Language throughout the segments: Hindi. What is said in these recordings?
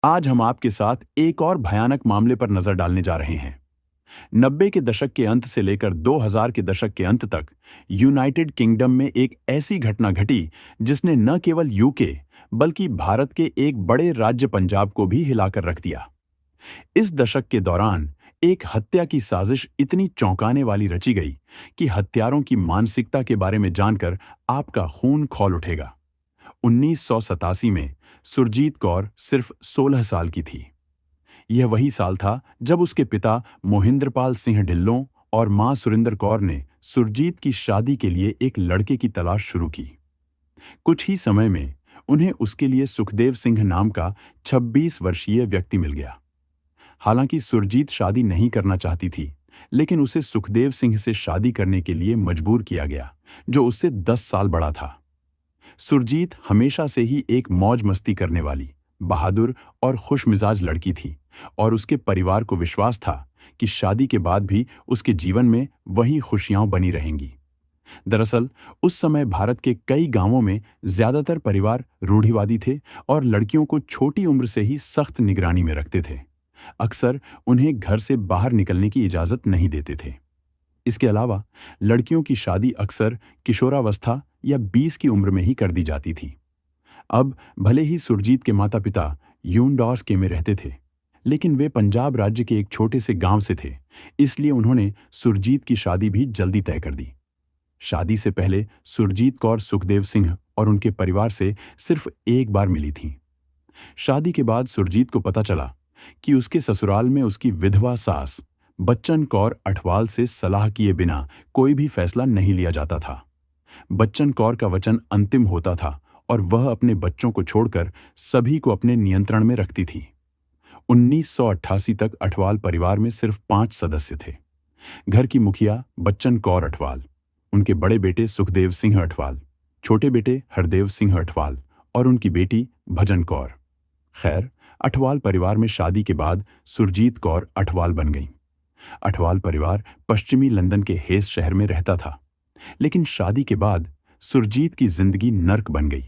आज हम आपके साथ एक और भयानक मामले पर नजर डालने जा रहे हैं। 90 के दशक के अंत से लेकर 2000 के दशक के अंत तक यूनाइटेड किंगडम में एक ऐसी घटना घटी जिसने न केवल यूके बल्कि भारत के एक बड़े राज्य पंजाब को भी हिलाकर रख दिया। इस दशक के दौरान एक हत्या की साजिश इतनी चौंकाने वाली रची गई कि हत्यारों की मानसिकता के बारे में जानकर आपका खून खौल उठेगा। 1987 में सुरजीत कौर सिर्फ 16 साल की थी। यह वही साल था जब उसके पिता मोहिंद्रपाल सिंह ढिल्लों और मां सुरिंदर कौर ने सुरजीत की शादी के लिए एक लड़के की तलाश शुरू की। कुछ ही समय में उन्हें उसके लिए सुखदेव सिंह नाम का 26 वर्षीय व्यक्ति मिल गया। हालांकि सुरजीत शादी नहीं करना चाहती थी, लेकिन उसे सुखदेव सिंह से शादी करने के लिए मजबूर किया गया, जो उससे 10 साल बड़ा था। सुरजीत हमेशा से ही एक मौज मस्ती करने वाली, बहादुर और खुशमिजाज लड़की थी और उसके परिवार को विश्वास था कि शादी के बाद भी उसके जीवन में वही खुशियां बनी रहेंगी। दरअसल उस समय भारत के कई गांवों में ज्यादातर परिवार रूढ़िवादी थे और लड़कियों को छोटी उम्र से ही सख्त निगरानी में रखते थे। अक्सर उन्हें घर से बाहर निकलने की इजाजत नहीं देते थे। इसके अलावा लड़कियों की शादी अक्सर किशोरावस्था या 20 की उम्र में ही कर दी जाती थी। अब भले ही सुरजीत के माता पिता यूंडोर्स्के में रहते थे, लेकिन वे पंजाब राज्य के एक छोटे से गांव से थे, इसलिए उन्होंने सुरजीत की शादी भी जल्दी तय कर दी। शादी से पहले सुरजीत कौर सुखदेव सिंह और उनके परिवार से सिर्फ एक बार मिली थी। शादी के बाद सुरजीत को पता चला कि उसके ससुराल में उसकी विधवा सास बच्चन कौर अठवाल से सलाह किए बिना कोई भी फैसला नहीं लिया जाता था। बच्चन कौर का वचन अंतिम होता था और वह अपने बच्चों को छोड़कर सभी को अपने नियंत्रण में रखती थी। 1988 तक अठवाल परिवार में सिर्फ 5 सदस्य थे। घर की मुखिया बच्चन कौर अठवाल, उनके बड़े बेटे सुखदेव सिंह अठवाल, छोटे बेटे हरदेव सिंह अठवाल और उनकी बेटी भजन कौर। खैर, अठवाल परिवार में शादी के बाद सुरजीत कौर अठवाल बन गई। अठवाल परिवार पश्चिमी लंदन के हेस शहर में रहता था, लेकिन शादी के बाद सुरजीत की जिंदगी नर्क बन गई,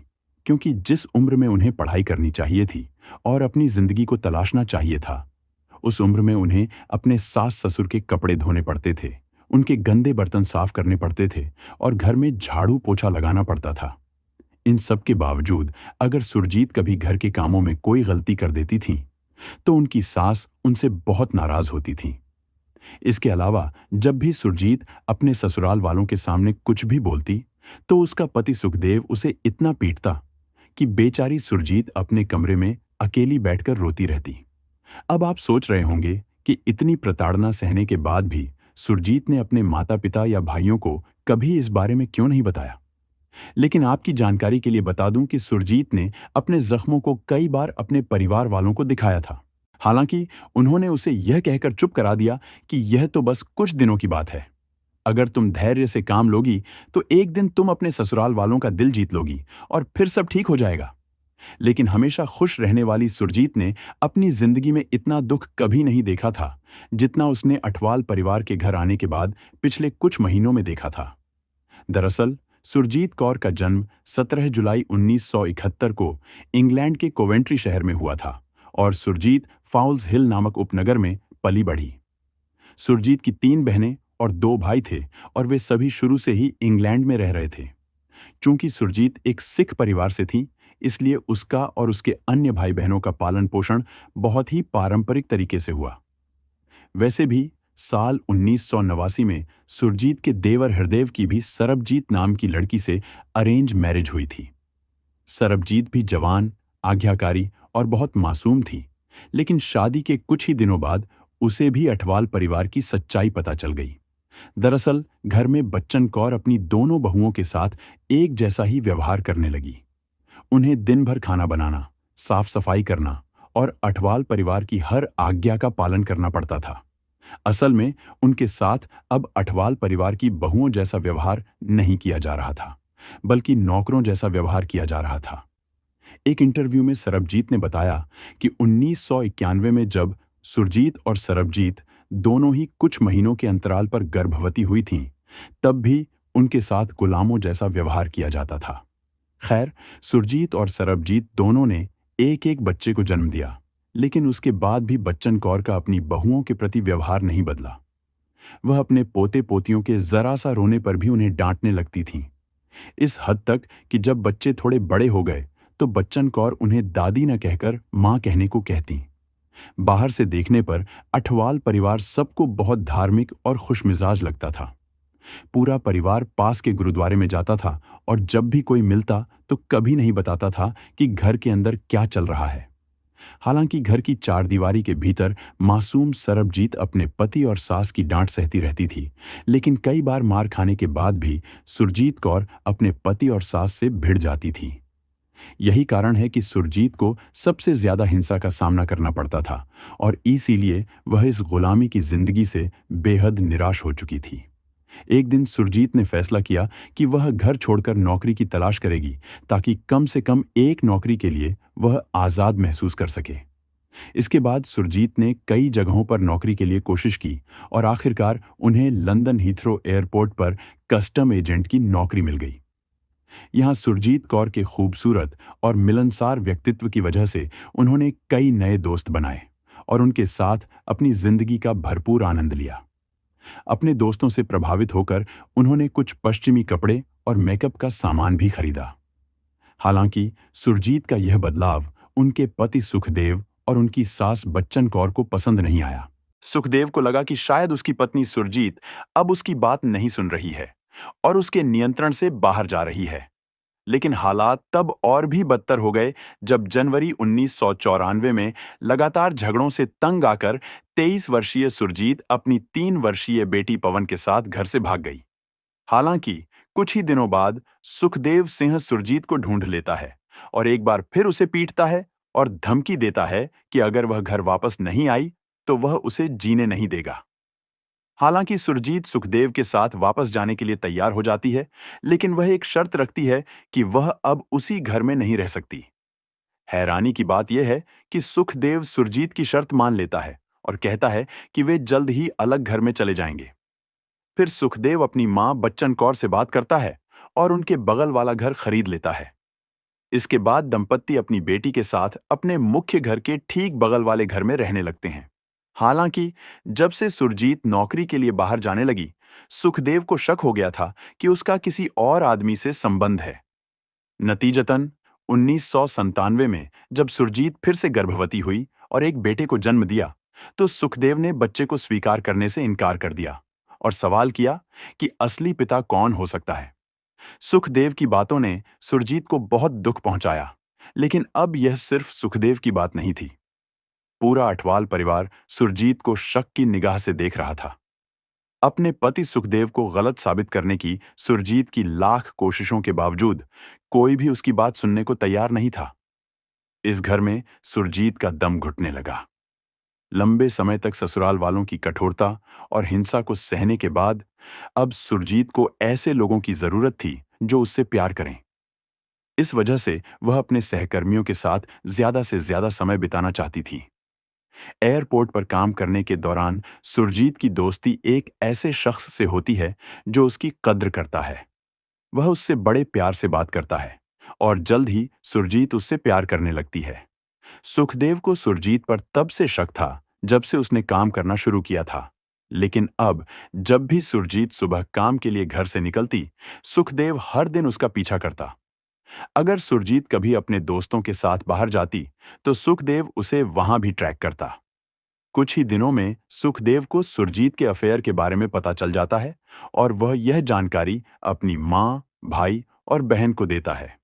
क्योंकि जिस उम्र में उन्हें पढ़ाई करनी चाहिए थी और अपनी जिंदगी को तलाशना चाहिए था, उस उम्र में उन्हें अपने सास ससुर के कपड़े धोने पड़ते थे, उनके गंदे बर्तन साफ करने पड़ते थे और घर में झाड़ू पोछा लगाना पड़ता था। इन सब के बावजूद अगर सुरजीत कभी घर के कामों में कोई गलती कर देती थी, तो उनकी सास उनसे बहुत नाराज होती थी। इसके अलावा जब भी सुरजीत अपने ससुराल वालों के सामने कुछ भी बोलती, तो उसका पति सुखदेव उसे इतना पीटता कि बेचारी सुरजीत अपने कमरे में अकेली बैठकर रोती रहती। अब आप सोच रहे होंगे कि इतनी प्रताड़ना सहने के बाद भी सुरजीत ने अपने माता पिता या भाइयों को कभी इस बारे में क्यों नहीं बताया। लेकिन आपकी जानकारी के लिए बता दूं कि सुरजीत ने अपने जख्मों को कई बार अपने परिवार वालों को दिखाया था। हालांकि उन्होंने उसे यह कहकर चुप करा दिया कि यह तो बस कुछ दिनों की बात है। अगर तुम धैर्य से काम लोगी तो एक दिन तुम अपने ससुराल वालों का दिल जीत लोगी और फिर सब ठीक हो जाएगा। लेकिन हमेशा खुश रहने वाली सुरजीत ने अपनी जिंदगी में इतना दुख कभी नहीं देखा था जितना उसने अठवाल परिवार के घर आने के बाद पिछले कुछ महीनों में देखा था। दरअसल सुरजीत कौर का जन्म 17 जुलाई 1971 को इंग्लैंड के कोवेंट्री शहर में हुआ था और सुरजीत फाउल्स हिल नामक उपनगर में पली बढ़ी। सुरजीत की 3 बहनें और 2 भाई थे और वे सभी शुरू से ही इंग्लैंड में रह रहे थे। चूंकि सुरजीत एक सिख परिवार से थी, इसलिए उसका और उसके अन्य भाई बहनों का पालन पोषण बहुत ही पारंपरिक तरीके से हुआ। वैसे भी साल 1989 में सुरजीत के देवर हरदेव की भी सरबजीत नाम की लड़की से अरेंज मैरिज हुई थी। सरबजीत भी जवान, आज्ञाकारी और बहुत मासूम थी, लेकिन शादी के कुछ ही दिनों बाद उसे भी अठवाल परिवार की सच्चाई पता चल गई। दरअसल घर में बच्चन कौर अपनी दोनों बहुओं के साथ एक जैसा ही व्यवहार करने लगी। उन्हें दिन भर खाना बनाना, साफ सफाई करना और अठवाल परिवार की हर आज्ञा का पालन करना पड़ता था। असल में उनके साथ अब अठवाल परिवार की बहुओं जैसा व्यवहार नहीं किया जा रहा था, बल्कि नौकरों जैसा व्यवहार किया जा रहा था। एक इंटरव्यू में सरबजीत ने बताया कि 1991 में जब सुरजीत और सरबजीत दोनों ही कुछ महीनों के अंतराल पर गर्भवती हुई थीं, तब भी उनके साथ गुलामों जैसा व्यवहार किया जाता था। खैर, सुरजीत और सरबजीत दोनों ने एक एक बच्चे को जन्म दिया, लेकिन उसके बाद भी बच्चन कौर का अपनी बहुओं के प्रति व्यवहार नहीं बदला। वह अपने पोते पोतियों के जरा सा रोने पर भी उन्हें डांटने लगती थीं। इस हद तक कि जब बच्चे थोड़े बड़े हो गए तो बच्चन कौर उन्हें दादी न कहकर मां कहने को कहती। बाहर से देखने पर अठवाल परिवार सबको बहुत धार्मिक और खुशमिजाज लगता था। पूरा परिवार पास के गुरुद्वारे में जाता था और जब भी कोई मिलता तो कभी नहीं बताता था कि घर के अंदर क्या चल रहा है। हालांकि घर की चारदीवारी के भीतर मासूम सरबजीत अपने पति और सास की डांट सहती रहती थी, लेकिन कई बार मार खाने के बाद भी सुरजीत कौर अपने पति और सास से भिड़ जाती थी। यही कारण है कि सुरजीत को सबसे ज्यादा हिंसा का सामना करना पड़ता था और इसीलिए वह इस गुलामी की जिंदगी से बेहद निराश हो चुकी थी। एक दिन सुरजीत ने फैसला किया कि वह घर छोड़कर नौकरी की तलाश करेगी ताकि कम से कम एक नौकरी के लिए वह आजाद महसूस कर सके। इसके बाद सुरजीत ने कई जगहों पर नौकरी के लिए कोशिश की और आखिरकार उन्हें लंदन हीथ्रो एयरपोर्ट पर कस्टम एजेंट की नौकरी मिल गई। यहां सुरजीत कौर के खूबसूरत और मिलनसार व्यक्तित्व की वजह से उन्होंने कई नए दोस्त बनाए और उनके साथ अपनी जिंदगी का भरपूर आनंद लिया। अपने दोस्तों से प्रभावित होकर उन्होंने कुछ पश्चिमी कपड़े और मेकअप का सामान भी खरीदा। हालांकि सुरजीत का यह बदलाव उनके पति सुखदेव और उनकी सास बच्चन कौर को पसंद नहीं आया। सुखदेव को लगा कि शायद उसकी पत्नी सुरजीत अब उसकी बात नहीं सुन रही है और उसके नियंत्रण से बाहर जा रही है। लेकिन हालात तब और भी बदतर हो गए जब जनवरी 1994 में लगातार झगड़ों से तंग आकर 23 वर्षीय सुरजीत अपनी 3 वर्षीय बेटी पवन के साथ घर से भाग गई। हालांकि कुछ ही दिनों बाद सुखदेव सिंह सुरजीत को ढूंढ लेता है और एक बार फिर उसे पीटता है और धमकी देता है कि अगर वह घर वापस नहीं आई तो वह उसे जीने नहीं देगा। हालांकि सुरजीत सुखदेव के साथ वापस जाने के लिए तैयार हो जाती है, लेकिन वह एक शर्त रखती है कि वह अब उसी घर में नहीं रह सकती। हैरानी की बात यह है कि सुखदेव सुरजीत की शर्त मान लेता है और कहता है कि वे जल्द ही अलग घर में चले जाएंगे। फिर सुखदेव अपनी मां बच्चन कौर से बात करता है और उनके बगल वाला घर खरीद लेता है। इसके बाद दंपत्ति अपनी बेटी के साथ अपने मुख्य घर के ठीक बगल वाले घर में रहने लगते हैं। हालांकि जब से सुरजीत नौकरी के लिए बाहर जाने लगी, सुखदेव को शक हो गया था कि उसका किसी और आदमी से संबंध है। नतीजतन 1997 में जब सुरजीत फिर से गर्भवती हुई और एक बेटे को जन्म दिया, तो सुखदेव ने बच्चे को स्वीकार करने से इनकार कर दिया और सवाल किया कि असली पिता कौन हो सकता है। सुखदेव की बातों ने सुरजीत को बहुत दुख पहुंचाया, लेकिन अब यह सिर्फ सुखदेव की बात नहीं थी। पूरा अठवाल परिवार सुरजीत को शक की निगाह से देख रहा था। अपने पति सुखदेव को गलत साबित करने की सुरजीत की लाख कोशिशों के बावजूद कोई भी उसकी बात सुनने को तैयार नहीं था। इस घर में सुरजीत का दम घुटने लगा। लंबे समय तक ससुराल वालों की कठोरता और हिंसा को सहने के बाद अब सुरजीत को ऐसे लोगों की जरूरत थी जो उससे प्यार करें। इस वजह से वह अपने सहकर्मियों के साथ ज्यादा से ज्यादा समय बिताना चाहती थी। एयरपोर्ट पर काम करने के दौरान सुरजीत की दोस्ती एक ऐसे शख्स से होती है जो उसकी कद्र करता है। वह उससे बड़े प्यार से बात करता है और जल्द ही सुरजीत उससे प्यार करने लगती है। सुखदेव को सुरजीत पर तब से शक था जब से उसने काम करना शुरू किया था, लेकिन अब जब भी सुरजीत सुबह काम के लिए घर से निकलती, सुखदेव हर दिन उसका पीछा करता। अगर सुरजीत कभी अपने दोस्तों के साथ बाहर जाती, तो सुखदेव उसे वहां भी ट्रैक करता। कुछ ही दिनों में सुखदेव को सुरजीत के अफेयर के बारे में पता चल जाता है और वह यह जानकारी अपनी मां, भाई और बहन को देता है।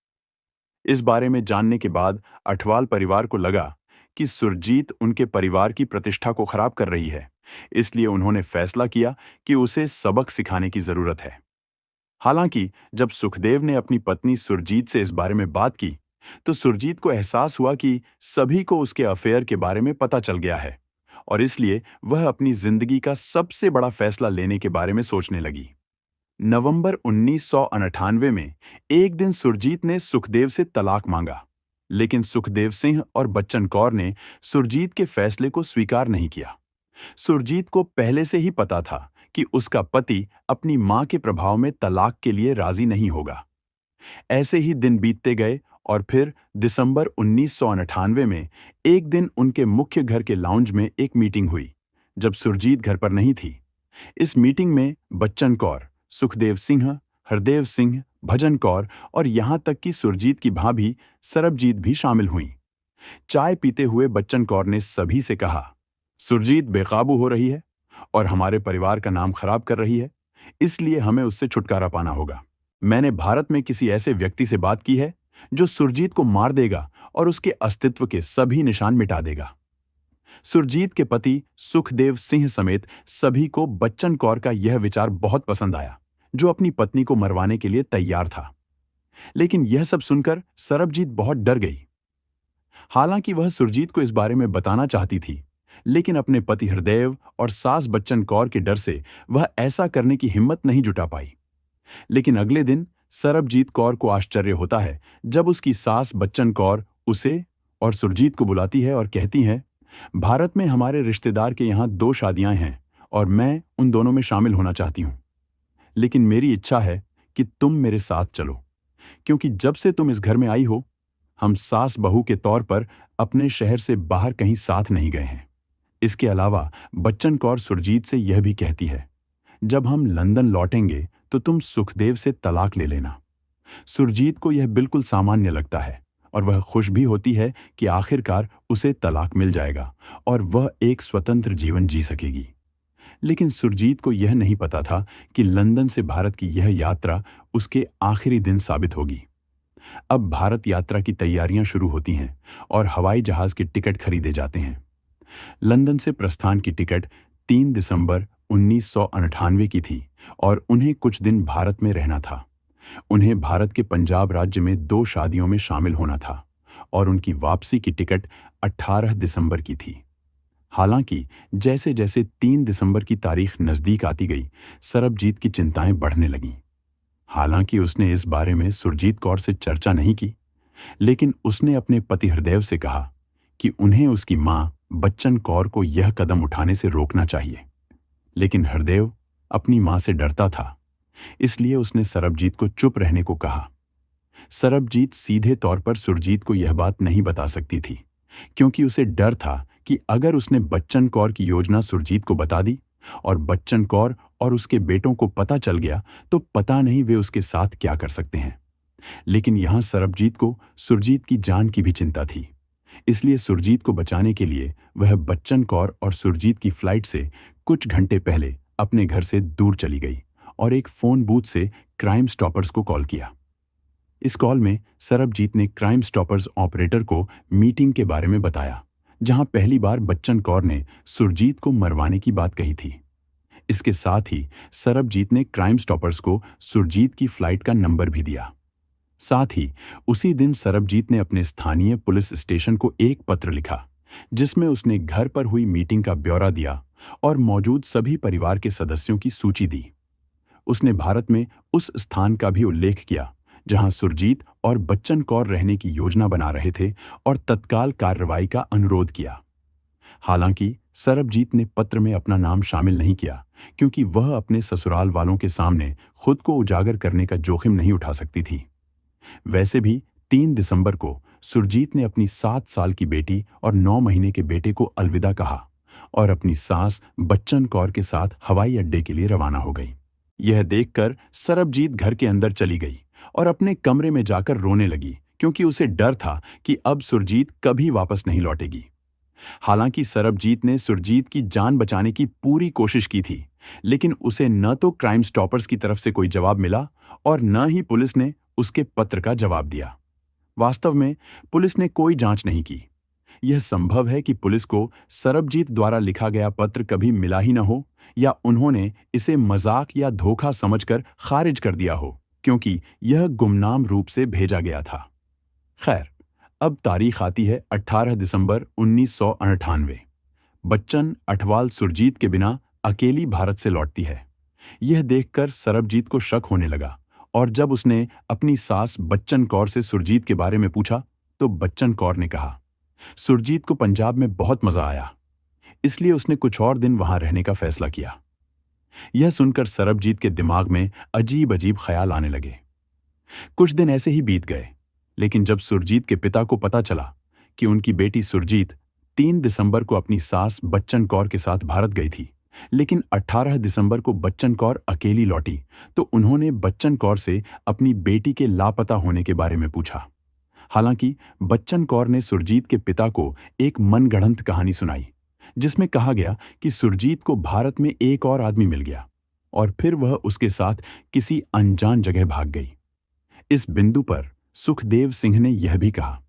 इस बारे में जानने के बाद अठवाल परिवार को लगा कि सुरजीत उनके परिवार की प्रतिष्ठा को खराब कर रही है, इसलिए उन्होंने फैसला किया कि उसे सबक सिखाने की जरूरत है। हालांकि जब सुखदेव ने अपनी पत्नी सुरजीत से इस बारे में बात की, तो सुरजीत को एहसास हुआ कि सभी को उसके अफेयर के बारे में पता चल गया है और इसलिए वह अपनी जिंदगी का सबसे बड़ा फैसला लेने के बारे में सोचने लगी। नवंबर 1998 में एक दिन सुरजीत ने सुखदेव से तलाक मांगा, लेकिन सुखदेव सिंह और बच्चन कौर ने सुरजीत के फैसले को स्वीकार नहीं किया। सुरजीत को पहले से ही पता था कि उसका पति अपनी मां के प्रभाव में तलाक के लिए राजी नहीं होगा। ऐसे ही दिन बीतते गए और फिर दिसंबर 1998 में एक दिन उनके मुख्य घर के लाउंज में एक मीटिंग हुई, जब सुरजीत घर पर नहीं थी। इस मीटिंग में बच्चन कौर, सुखदेव सिंह, हरदेव सिंह, भजन कौर और यहां तक कि सुरजीत की भाभी सरबजीत भी शामिल हुईं। चाय पीते हुए बच्चन कौर ने सभी से कहा, सुरजीत बेकाबू हो रही है और हमारे परिवार का नाम खराब कर रही है, इसलिए हमें उससे छुटकारा पाना होगा। मैंने भारत में किसी ऐसे व्यक्ति से बात की है जो सुरजीत को मार देगा और उसके अस्तित्व के सभी निशान मिटा देगा। सुरजीत के पति सुखदेव सिंह समेत सभी को बच्चन कौर का यह विचार बहुत पसंद आया, जो अपनी पत्नी को मरवाने के लिए तैयार था। लेकिन यह सब सुनकर सरबजीत बहुत डर गई। हालांकि वह सुरजीत को इस बारे में बताना चाहती थी, लेकिन अपने पति हरदेव और सास बच्चन कौर के डर से वह ऐसा करने की हिम्मत नहीं जुटा पाई। लेकिन अगले दिन सरबजीत कौर को आश्चर्य होता है जब उसकी सास बच्चन कौर उसे और सुरजीत को बुलाती है और कहती है, भारत में हमारे रिश्तेदार के यहाँ 2 शादियां हैं और मैं उन दोनों में शामिल होना चाहती हूँ। लेकिन मेरी इच्छा है कि तुम मेरे साथ चलो, क्योंकि जब से तुम इस घर में आई हो, हम सास बहू के तौर पर अपने शहर से बाहर कहीं साथ नहीं गए हैं। इसके अलावा बच्चन कौर सुरजीत से यह भी कहती है, जब हम लंदन लौटेंगे तो तुम सुखदेव से तलाक ले लेना। सुरजीत को यह बिल्कुल सामान्य लगता है और वह खुश भी होती है कि आखिरकार उसे तलाक मिल जाएगा और वह एक स्वतंत्र जीवन जी सकेगी। लेकिन सुरजीत को यह नहीं पता था कि लंदन से भारत की यह यात्रा उसके आखिरी दिन साबित होगी। अब भारत यात्रा की तैयारियां शुरू होती हैं और हवाई जहाज के टिकट खरीदे जाते हैं। लंदन से प्रस्थान की टिकट 3 दिसंबर 1998 की थी और उन्हें कुछ दिन भारत में रहना था। उन्हें भारत के पंजाब राज्य में 2 शादियों में शामिल होना था और उनकी वापसी की टिकट 18 दिसंबर की थी। हालांकि जैसे जैसे 3 दिसंबर की तारीख नजदीक आती गई, सरबजीत की चिंताएं बढ़ने लगीं। हालांकि उसने इस बारे में सुरजीत कौर से चर्चा नहीं की, लेकिन उसने अपने पति हरदेव से कहा कि उन्हें उसकी मां बच्चन कौर को यह कदम उठाने से रोकना चाहिए। लेकिन हरदेव अपनी मां से डरता था, इसलिए उसने सरबजीत को चुप रहने को कहा। सरबजीत सीधे तौर पर सुरजीत को यह बात नहीं बता सकती थी, क्योंकि उसे डर था कि अगर उसने बच्चन कौर की योजना सुरजीत को बता दी और बच्चन कौर और उसके बेटों को पता चल गया तो पता नहीं वे उसके साथ क्या कर सकते हैं। लेकिन यहां सरबजीत को सुरजीत की जान की भी चिंता थी, इसलिए सुरजीत को बचाने के लिए वह बच्चन कौर और सुरजीत की फ्लाइट से कुछ घंटे पहले अपने घर से दूर चली गई और एक फोन बूथ से क्राइम स्टॉपर्स को कॉल किया। इस कॉल में सरबजीत ने क्राइम स्टॉपर्स ऑपरेटर को मीटिंग के बारे में बताया, जहां पहली बार बच्चन कौर ने सुरजीत को मरवाने की बात कही थी। इसके साथ ही सरबजीत ने क्राइम स्टॉपर्स को सुरजीत की फ्लाइट का नंबर भी दिया। साथ ही उसी दिन सरबजीत ने अपने स्थानीय पुलिस स्टेशन को एक पत्र लिखा, जिसमें उसने घर पर हुई मीटिंग का ब्यौरा दिया और मौजूद सभी परिवार के सदस्यों की सूची दी। उसने भारत में उस स्थान का भी उल्लेख किया जहां सुरजीत और बच्चन कौर रहने की योजना बना रहे थे और तत्काल कार्रवाई का अनुरोध किया। हालांकि सरबजीत ने पत्र में अपना नाम शामिल नहीं किया, क्योंकि वह अपने ससुराल वालों के सामने खुद को उजागर करने का जोखिम नहीं उठा सकती थी। वैसे भी 3 दिसंबर को सुरजीत ने अपनी 7 साल की बेटी और 9 महीने के बेटे को अलविदा कहा और अपनी सास बच्चन कौर के साथ हवाई अड्डे के लिए रवाना हो गई। यह देखकर सरबजीत घर के अंदर चली गई और अपने कमरे में जाकर रोने लगी, क्योंकि उसे डर था कि अब सुरजीत कभी वापस नहीं लौटेगी। हालांकि सरबजीत ने सुरजीत की जान बचाने की पूरी कोशिश की थी, लेकिन उसे न तो क्राइम स्टॉपर्स की तरफ से कोई जवाब मिला और न ही पुलिस ने उसके पत्र का जवाब दिया। वास्तव में पुलिस ने कोई जांच नहीं की। यह संभव है कि पुलिस को सरबजीत द्वारा लिखा गया पत्र कभी मिला ही न हो, या उन्होंने इसे मजाक या धोखा समझकर खारिज कर दिया हो, क्योंकि यह गुमनाम रूप से भेजा गया था। खैर, अब तारीख आती है 18 दिसंबर 1998। बच्चन अठवाल सुरजीत के बिना अकेली भारत से लौटती है। यह देखकर सरबजीत को शक होने लगा और जब उसने अपनी सास बच्चन कौर से सुरजीत के बारे में पूछा तो बच्चन कौर ने कहा, सुरजीत को पंजाब में बहुत मजा आया, इसलिए उसने कुछ और दिन वहां रहने का फैसला किया। यह सुनकर सरबजीत के दिमाग में अजीब अजीब ख्याल आने लगे। कुछ दिन ऐसे ही बीत गए। लेकिन जब सुरजीत के पिता को पता चला कि उनकी बेटी सुरजीत 3 दिसंबर को अपनी सास बच्चन कौर के साथ भारत गई थी, लेकिन 18 दिसंबर को बच्चन कौर अकेली लौटी, तो उन्होंने बच्चन कौर से अपनी बेटी के लापता होने के बारे में पूछा। हालांकि बच्चन कौर ने सुरजीत के पिता को एक मनगढ़ंत कहानी सुनाई, जिसमें कहा गया कि सुरजीत को भारत में एक और आदमी मिल गया और फिर वह उसके साथ किसी अनजान जगह भाग गई। इस बिंदु पर सुखदेव सिंह ने यह भी कहा,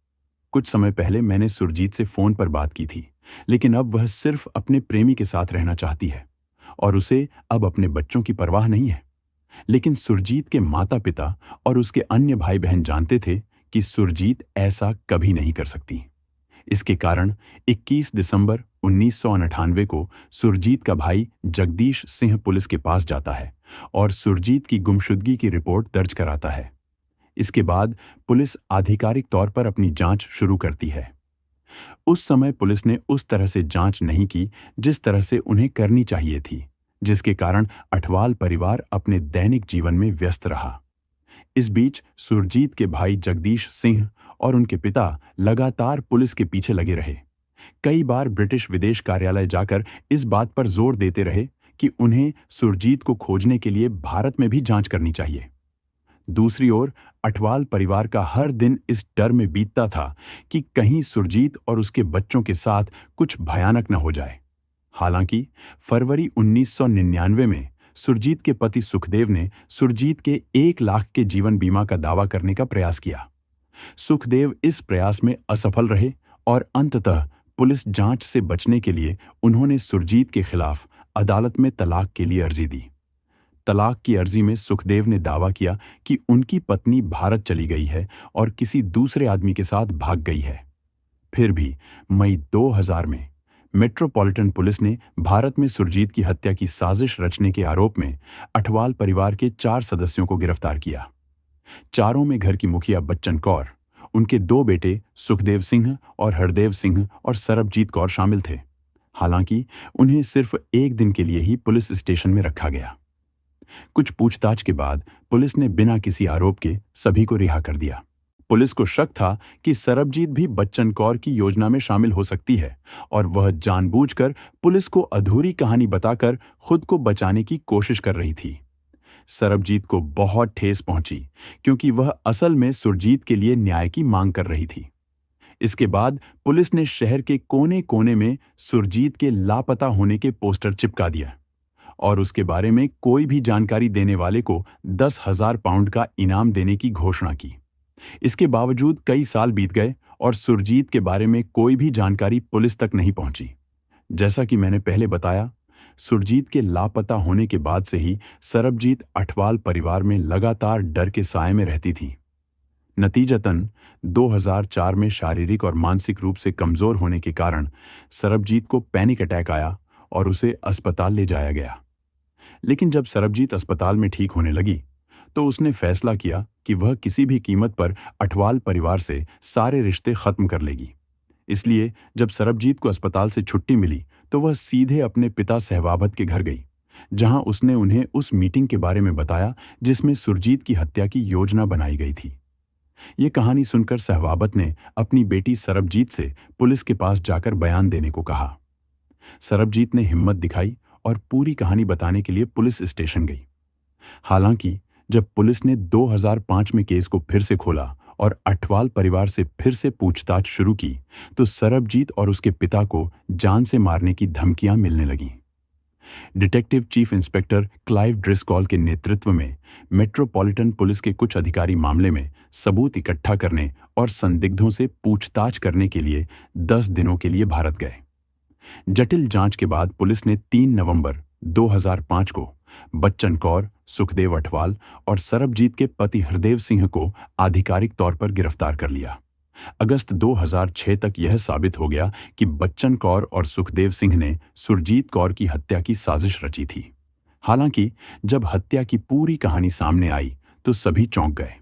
कुछ समय पहले मैंने सुरजीत से फोन पर बात की थी, लेकिन अब वह सिर्फ अपने प्रेमी के साथ रहना चाहती है और उसे अब अपने बच्चों की परवाह नहीं है। लेकिन सुरजीत के माता पिता और उसके अन्य भाई बहन जानते थे कि सुरजीत ऐसा कभी नहीं कर सकती। इसके कारण 21 दिसंबर 1998 को सुरजीत का भाई जगदीश सिंह पुलिस के पास जाता है और सुरजीत की गुमशुदगी की रिपोर्ट दर्ज कराता है। इसके बाद पुलिस आधिकारिक तौर पर अपनी जांच शुरू करती है। उस समय पुलिस ने उस तरह से जांच नहीं की जिस तरह से उन्हें करनी चाहिए थी, जिसके कारण अठवाल परिवार अपने दैनिक जीवन में व्यस्त रहा। इस बीच सुरजीत के भाई जगदीश सिंह और उनके पिता लगातार पुलिस के पीछे लगे रहे। कई बार ब्रिटिश विदेश कार्यालय जाकर इस बात पर जोर देते रहे कि उन्हें सुरजीत को खोजने के लिए भारत में भी जांच करनी चाहिए। दूसरी ओर अठवाल परिवार का हर दिन इस डर में बीतता था कि कहीं सुरजीत और उसके बच्चों के साथ कुछ भयानक न हो जाए। हालांकि फरवरी 1999 में सुरजीत के पति सुखदेव ने सुरजीत के 1 लाख के जीवन बीमा का दावा करने का प्रयास किया। सुखदेव इस प्रयास में असफल रहे और अंततः पुलिस जांच से बचने के लिए उन्होंने सुरजीत के खिलाफ अदालत में तलाक के लिए अर्जी दी। तलाक की अर्जी में सुखदेव ने दावा किया कि उनकी पत्नी भारत चली गई है और किसी दूसरे आदमी के साथ भाग गई है। फिर भी मई 2000 में मेट्रोपॉलिटन पुलिस ने भारत में सुरजीत की हत्या की साजिश रचने के आरोप में अठवाल परिवार के 4 सदस्यों को गिरफ्तार किया। चारों में घर की मुखिया बच्चन कौर, उनके 2 बेटे सुखदेव सिंह और हरदेव सिंह और सरबजीत कौर शामिल थे। हालांकि उन्हें सिर्फ 1 दिन के लिए ही पुलिस स्टेशन में रखा गया। कुछ पूछताछ के बाद पुलिस ने बिना किसी आरोप के सभी को रिहा कर दिया। पुलिस को शक था कि सरबजीत भी बच्चन कौर की योजना में शामिल हो सकती है और वह जानबूझकर पुलिस को अधूरी कहानी बताकर खुद को बचाने की कोशिश कर रही थी। सरबजीत को बहुत ठेस पहुंची क्योंकि वह असल में सुरजीत के लिए न्याय की मांग कर रही थी। इसके बाद पुलिस ने शहर के कोने-कोने में सुरजीत के लापता होने के पोस्टर चिपका दिया और उसके बारे में कोई भी जानकारी देने वाले को 10,000 पाउंड का इनाम देने की घोषणा की। इसके बावजूद कई साल बीत गए और सुरजीत के बारे में कोई भी जानकारी पुलिस तक नहीं पहुंची। जैसा कि मैंने पहले बताया, सुरजीत के लापता होने के बाद से ही सरबजीत अठवाल परिवार में लगातार डर के साए में रहती थी। नतीजतन 2004 में शारीरिक और मानसिक रूप से कमजोर होने के कारण सरबजीत को पैनिक अटैक आया और उसे अस्पताल ले जाया गया। लेकिन जब सरबजीत अस्पताल में ठीक होने लगी तो उसने फैसला किया कि वह किसी भी कीमत पर अठवाल परिवार से सारे रिश्ते खत्म कर लेगी। इसलिए जब सरबजीत को अस्पताल से छुट्टी मिली तो वह सीधे अपने पिता सहवाबत के घर गई, जहां उसने उन्हें उस मीटिंग के बारे में बताया जिसमें सुरजीत की हत्या की योजना बनाई गई थी। ये कहानी सुनकर सहवाबत ने अपनी बेटी सरबजीत से पुलिस के पास जाकर बयान देने को कहा। सरबजीत ने हिम्मत दिखाई और पूरी कहानी बताने के लिए पुलिस स्टेशन गई। हालांकि जब पुलिस ने 2005 में केस को फिर से खोला और अठवाल परिवार से फिर से पूछताछ शुरू की तो सरबजीत और उसके पिता को जान से मारने की धमकियां मिलने लगीं। Detective chief inspector Clive Driscoll के नेतृत्व में मेट्रोपॉलिटन पुलिस के कुछ अधिकारी मामले में सबूत इकट्ठा करने और संदिग्धों से पूछताछ करने के लिए 10 दिनों के लिए भारत गए। जटिल जांच के बाद पुलिस ने 3 नवंबर 2005 को बच्चन कौर, सुखदेव अठवाल और सरबजीत के पति हरदेव सिंह को आधिकारिक तौर पर गिरफ्तार कर लिया। अगस्त 2006 तक यह साबित हो गया कि बच्चन कौर और सुखदेव सिंह ने सुरजीत कौर की हत्या की साजिश रची थी। हालांकि जब हत्या की पूरी कहानी सामने आई तो सभी चौंक गए।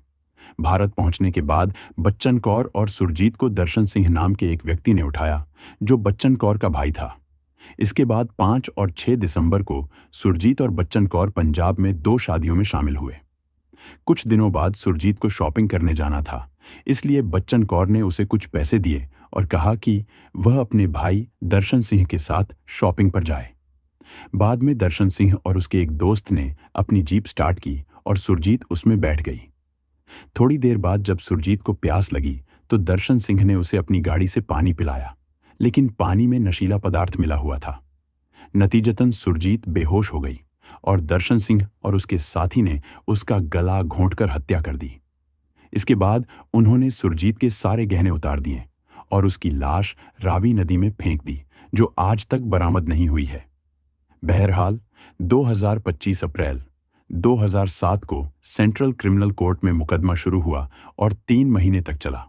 भारत पहुंचने के बाद बच्चन कौर और सुरजीत को दर्शन सिंह नाम के एक व्यक्ति ने उठाया, जो बच्चन कौर का भाई था। इसके बाद 5 और 6 दिसंबर को सुरजीत और बच्चन कौर पंजाब में 2 शादियों में शामिल हुए। कुछ दिनों बाद सुरजीत को शॉपिंग करने जाना था, इसलिए बच्चन कौर ने उसे कुछ पैसे दिए और कहा कि वह अपने भाई दर्शन सिंह के साथ शॉपिंग पर जाए। बाद में दर्शन सिंह और उसके एक दोस्त ने अपनी जीप स्टार्ट की और सुरजीत उसमें बैठ गई। थोड़ी देर बाद जब सुरजीत को प्यास लगी तो दर्शन सिंह ने उसे अपनी गाड़ी से पानी पिलाया, लेकिन पानी में नशीला पदार्थ मिला हुआ था। नतीजतन सुरजीत बेहोश हो गई और दर्शन सिंह और उसके साथी ने उसका गला घोंटकर हत्या कर दी। इसके बाद उन्होंने सुरजीत के सारे गहने उतार दिए और उसकी लाश रावी नदी में फेंक दी, जो आज तक बरामद नहीं हुई है। बहरहाल 2025 अप्रैल 2007 को सेंट्रल क्रिमिनल कोर्ट में मुकदमा शुरू हुआ और 3 महीने तक चला।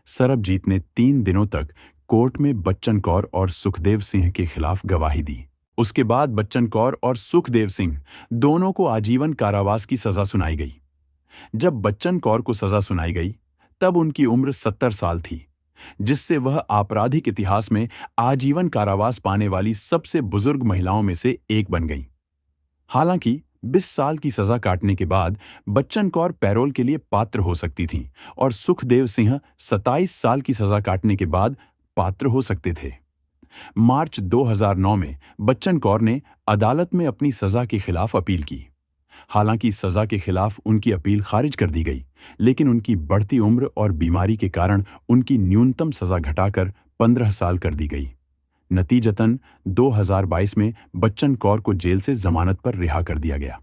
सरबजीत ने 3 दिनों तक कोर्ट में बच्चन कौर और सुखदेव सिंह के खिलाफ गवाही दी। उसके बाद बच्चन कौर और सुखदेव सिंह दोनों को आजीवन कारावास की सजा सुनाई गई। जब बच्चन कौर को सजा सुनाई गई तब उनकी उम्र 70 साल थी, जिससे वह आपराधिक इतिहास में आजीवन कारावास पाने वाली सबसे बुजुर्ग महिलाओं में से एक बन गईं। हालांकि 20 साल की सजा काटने के बाद बच्चन कौर पैरोल के लिए पात्र हो सकती थीं और सुखदेव सिंह 27 साल की सजा काटने के बाद पात्र हो सकते थे। मार्च 2009 में बच्चन कौर ने अदालत में अपनी सजा के खिलाफ अपील की। हालांकि सजा के खिलाफ उनकी अपील खारिज कर दी गई, लेकिन उनकी बढ़ती उम्र और बीमारी के कारण उनकी न्यूनतम सजा घटाकर 15 साल कर दी गई। नतीजतन 2022 में बच्चन कौर को जेल से जमानत पर रिहा कर दिया गया।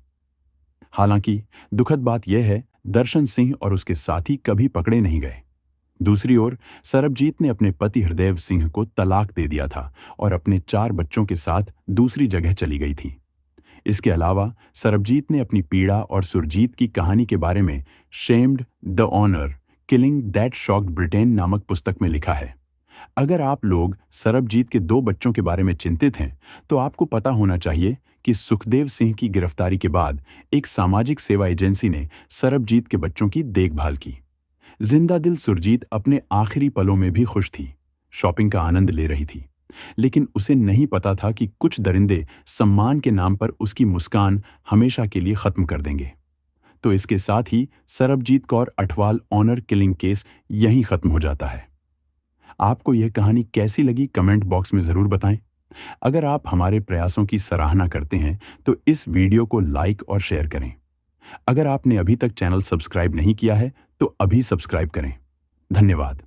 हालांकि दुखद बात यह है, दर्शन सिंह और उसके साथी कभी पकड़े नहीं गए। दूसरी ओर सरबजीत ने अपने पति हरदेव सिंह को तलाक दे दिया था और अपने 4 बच्चों के साथ दूसरी जगह चली गई थी। इसके अलावा सरबजीत ने अपनी पीड़ा और सुरजीत की कहानी के बारे में shamed the honour killing that shocked Britain नामक पुस्तक में लिखा है। अगर आप लोग सरबजीत के 2 बच्चों के बारे में चिंतित हैं, तो आपको पता होना चाहिए कि सुखदेव सिंह की गिरफ्तारी के बाद एक सामाजिक सेवा एजेंसी ने सरबजीत के बच्चों की देखभाल की। जिंदा दिल सुरजीत अपने आखिरी पलों में भी खुश थी, शॉपिंग का आनंद ले रही थी, लेकिन उसे नहीं पता था कि कुछ दरिंदे सम्मान के नाम पर उसकी मुस्कान हमेशा के लिए खत्म कर देंगे। तो इसके साथ ही Sarabjit Kaur Athwal honour killing case यहीं खत्म हो जाता है। आपको यह कहानी कैसी लगी कमेंट बॉक्स में जरूर बताएं। अगर आप हमारे प्रयासों की सराहना करते हैं तो इस वीडियो को लाइक और शेयर करें। अगर आपने अभी तक चैनल सब्सक्राइब नहीं किया है तो अभी सब्सक्राइब करें। धन्यवाद।